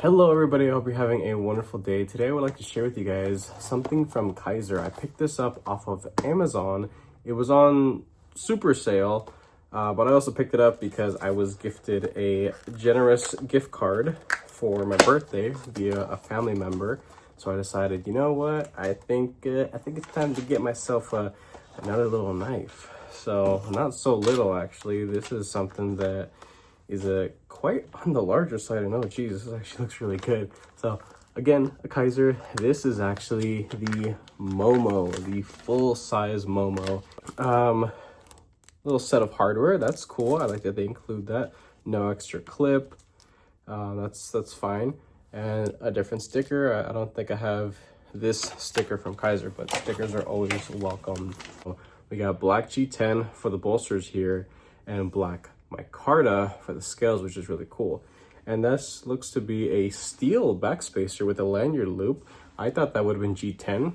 Hello everybody, I hope you're having a wonderful day. Today I would like to share with you guys something from Kizer. I picked this up off of Amazon. It was on super sale, but I also picked it up because I was gifted a generous gift card for my birthday via a family member. So I decided, you know what, I think it's time to get myself another little knife. So not so little actually. This is something that is quite on the larger side. I know, geez, this actually looks really good. So again, a Kizer. This is actually the momo, the full-size momo. Little set of hardware. That's cool. I like that they include that. No extra clip. That's fine. And a different sticker. I don't think I have this sticker from Kizer, but stickers are always welcome. We got black G10 for the bolsters here, and black micarta for the scales, which is really cool. And this looks to be a steel backspacer with a lanyard loop. I thought that would have been G10.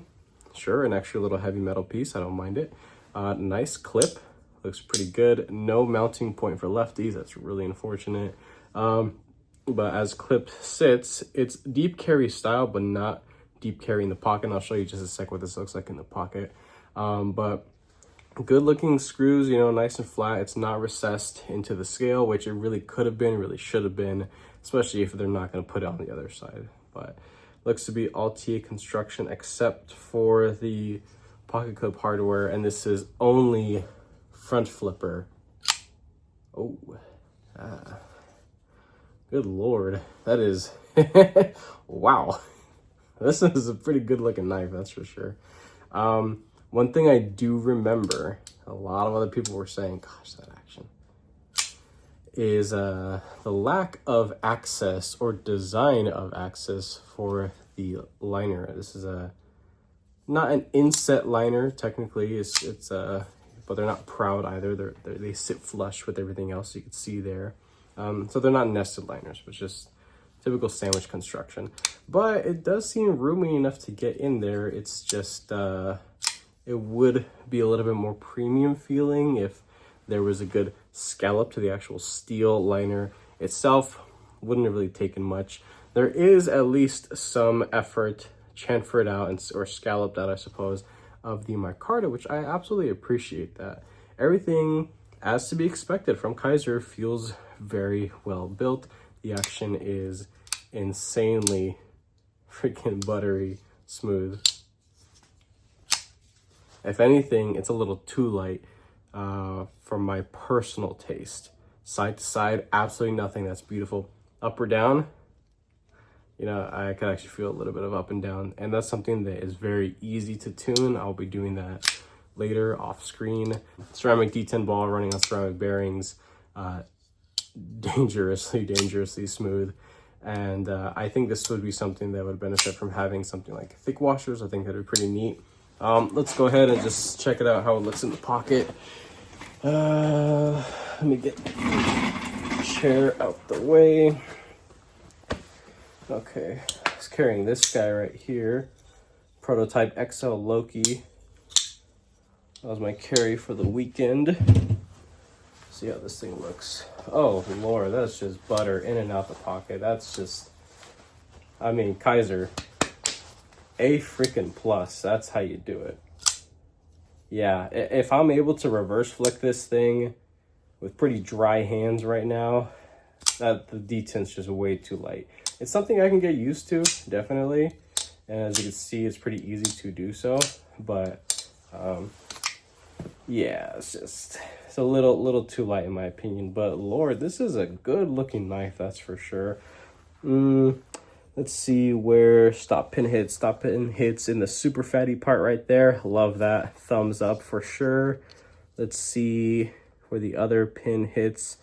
Sure, an extra little heavy metal piece. I don't mind it. Nice clip. Looks pretty good. No mounting point for lefties. That's really unfortunate. But as clip sits, it's deep carry style, but not deep carry in the pocket. And I'll show you just a sec what this looks like in the pocket. But good looking screws, you know, nice and flat. It's not recessed into the scale, which it really could have been, really should have been, especially if they're not going to put it on the other side. But looks to be all TA construction except for the pocket clip hardware, and this is only front flipper. Oh, good lord, that is wow. This is a pretty good looking knife, that's for sure. One thing I do remember, a lot of other people were saying, gosh, that action, is the lack of access or design of access for the liner. This is not an inset liner, technically, but they're not proud either. They sit flush with everything else you can see there. So they're not nested liners, but just typical sandwich construction. But it does seem roomy enough to get in there. It's just, it would be a little bit more premium feeling if there was a good scallop to the actual steel liner itself. Wouldn't have really taken much. There is at least some effort chamfered out or scalloped out, I suppose, of the micarta, which I absolutely appreciate that. Everything, as to be expected from Kizer, feels very well built. The action is insanely freaking buttery smooth. If anything, it's a little too light for my personal taste. Side to side, absolutely nothing. That's beautiful. Up or down, you know, I can actually feel a little bit of up and down. And that's something that is very easy to tune. I'll be doing that later off screen. Ceramic D10 ball running on ceramic bearings. Dangerously smooth. And I think this would be something that would benefit from having something like thick washers. I think that would be pretty neat. Let's go ahead and just check it out, how it looks in the pocket. Let me get the chair out the way. Okay, I was carrying this guy right here. Prototype XL Loki. That was my carry for the weekend. See how this thing looks. Oh Lord, that's just butter in and out the pocket. That's just, I mean, Kizer, A freaking plus. That's how you do it. Yeah, if I'm able to reverse flick this thing with pretty dry hands right now, that the D10's just way too light. It's something I can get used to, definitely. And as you can see, it's pretty easy to do so. But yeah, it's a little too light in my opinion. But Lord, this is a good looking knife, that's for sure. Let's see where stop pin hits. Stop pin hits in the super fatty part right there. Love that. Thumbs up for sure. Let's see where the other pin hits.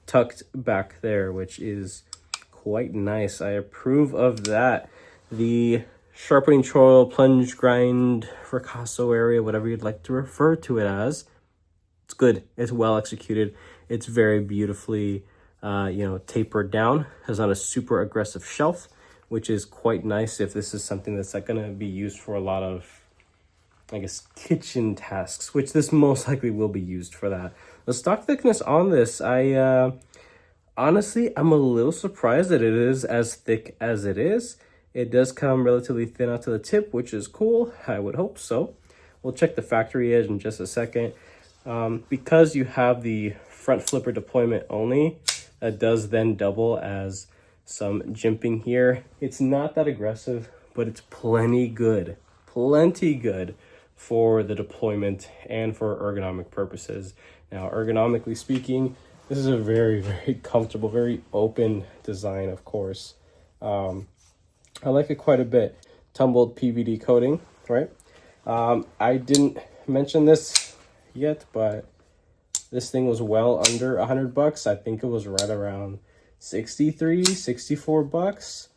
Tucked back there, which is quite nice. I approve of that. The sharpening choil, plunge, grind, fracasso area, whatever you'd like to refer to it as. It's good. It's well executed. It's very beautifully, tapered down. It's not a super aggressive shelf, which is quite nice if this is something that's like going to be used for a lot of, I guess, kitchen tasks, which this most likely will be used for that. The stock thickness on this, Honestly, I'm a little surprised that it is as thick as it is. It does come relatively thin out to the tip, which is cool. I would hope so. We'll check the factory edge in just a second. Because you have the front flipper deployment only, that does then double as some jimping here. It's not that aggressive, but it's plenty good for the deployment and for ergonomic purposes. Now, ergonomically speaking, this is a very, very comfortable, very open design, of course. I like it quite a bit. Tumbled PVD coating, right? I didn't mention this yet, but this thing was well under $100. I think it was right around 63, 64 bucks.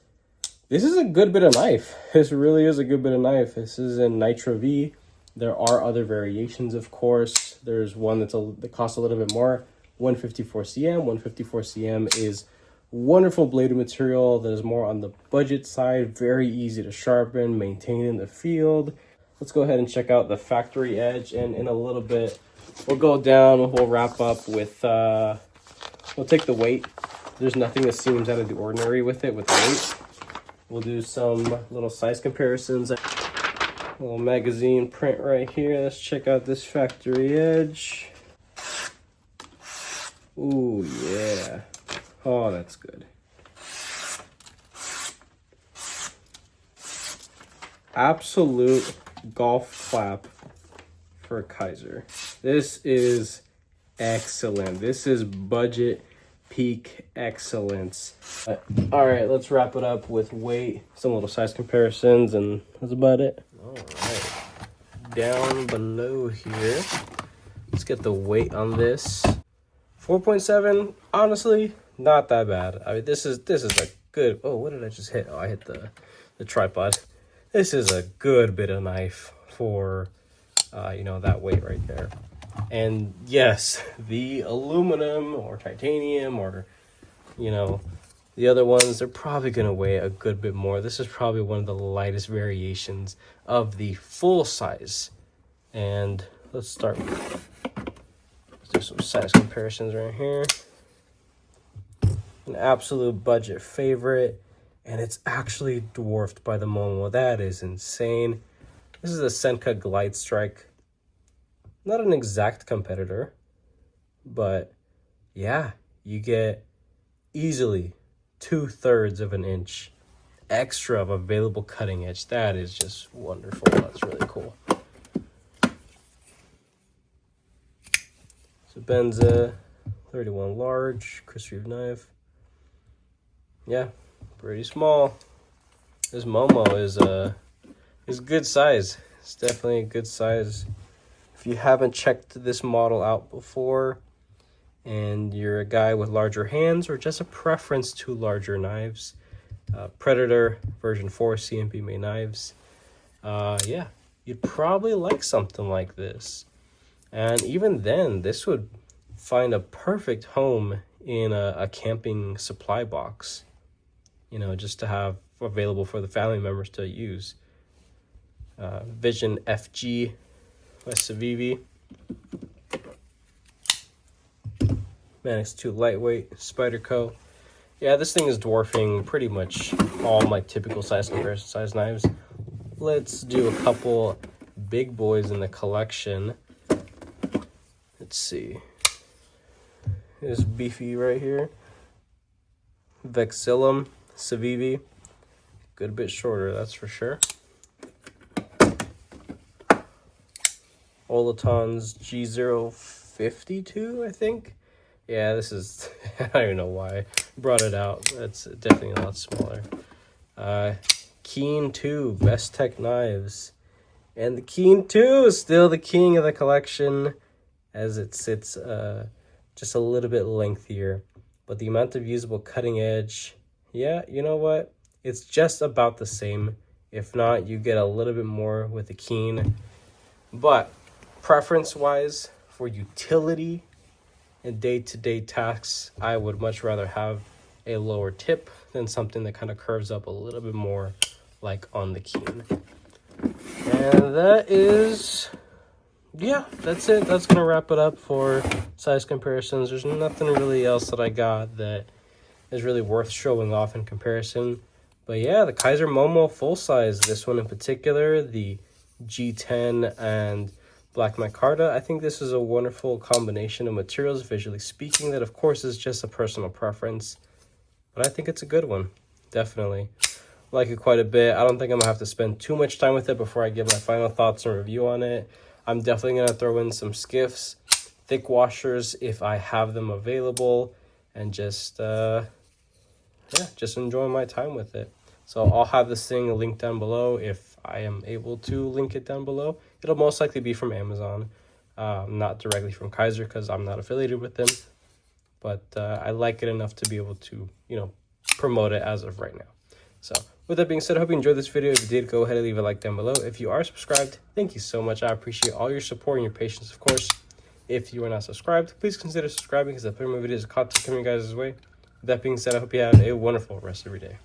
This is a good bit of knife. This really is a good bit of knife. This is in Nitro V. There are other variations, of course. There's one that costs a little bit more, 154 cm. 154 cm is wonderful bladed material that is more on the budget side, very easy to sharpen, maintain in the field. Let's go ahead and check out the factory edge, and in a little bit, we'll go down, we'll wrap up with, we'll take the weight. There's nothing that seems out of the ordinary with it, with weight. We'll do some little size comparisons. Little magazine print right here. Let's check out this factory edge. Ooh, yeah. Oh, that's good. Absolute golf clap for Kizer. This is excellent. This is budget peak excellence. All right, let's wrap it up with weight, some little size comparisons, and that's about it. All right, down below here, let's get the weight on this. 4.7, honestly, not that bad. I mean, this is a good, oh, what did I just hit? Oh, I hit the tripod. This is a good bit of knife for, you know, that weight right there. And yes, the aluminum or titanium or, you know, the other ones, they're probably going to weigh a good bit more. This is probably one of the lightest variations of the full size. And let's start with, let's do some size comparisons right here. An absolute budget favorite. And it's actually dwarfed by the Momo. That is insane. This is a Senka Glide Strike. Not an exact competitor, but yeah, you get easily 2/3 of an inch extra of available cutting edge. That is just wonderful. That's really cool. So Benza 31 large, Chris Reeve knife. Yeah, pretty small. This Momo is good size. It's definitely a good size. If you haven't checked this model out before and you're a guy with larger hands or just a preference to larger knives, Predator version 4 CMP made knives, yeah, you'd probably like something like this. And even then, this would find a perfect home in a camping supply box, you know, just to have available for the family members to use. Vision FG by Civivi. Man, it's too lightweight. Spyderco. Yeah, this thing is dwarfing pretty much all my typical size comparison size knives. Let's do a couple big boys in the collection. Let's see. This beefy right here. Vexillum Civivi. Good bit shorter, that's for sure. Olaton's G052, I think. Yeah, this is, I don't even know why I brought it out. That's definitely a lot smaller. Keen 2, Best Tech Knives. And the Keen 2 is still the king of the collection as it sits just a little bit lengthier. But the amount of usable cutting edge, yeah, you know what? It's just about the same. If not, you get a little bit more with the Keen. But preference-wise, for utility and day-to-day tasks, I would much rather have a lower tip than something that kind of curves up a little bit more like on the Keen. And that is yeah, that's it. That's gonna wrap it up for size comparisons. There's nothing really else that I got that is really worth showing off in comparison. But yeah, the Kizer Momo full size, this one in particular, the G10 and black micarta. I think this is a wonderful combination of materials, visually speaking. That of course is just a personal preference, but I think it's a good one. Definitely like it quite a bit. I don't think I'm gonna have to spend too much time with it before I give my final thoughts and review on it. I'm definitely gonna throw in some Skiffs, thick washers if I have them available, and just just enjoy my time with it. So I'll have this thing linked down below if I am able to link it down below. It'll most likely be from Amazon, not directly from Kizer because I'm not affiliated with them. But I like it enough to be able to, promote it as of right now. So with that being said, I hope you enjoyed this video. If you did, go ahead and leave a like down below. If you are subscribed, thank you so much. I appreciate all your support and your patience, of course. If you are not subscribed, please consider subscribing because I put more videos of content coming you guys' way. With that being said, I hope you have a wonderful rest of your day.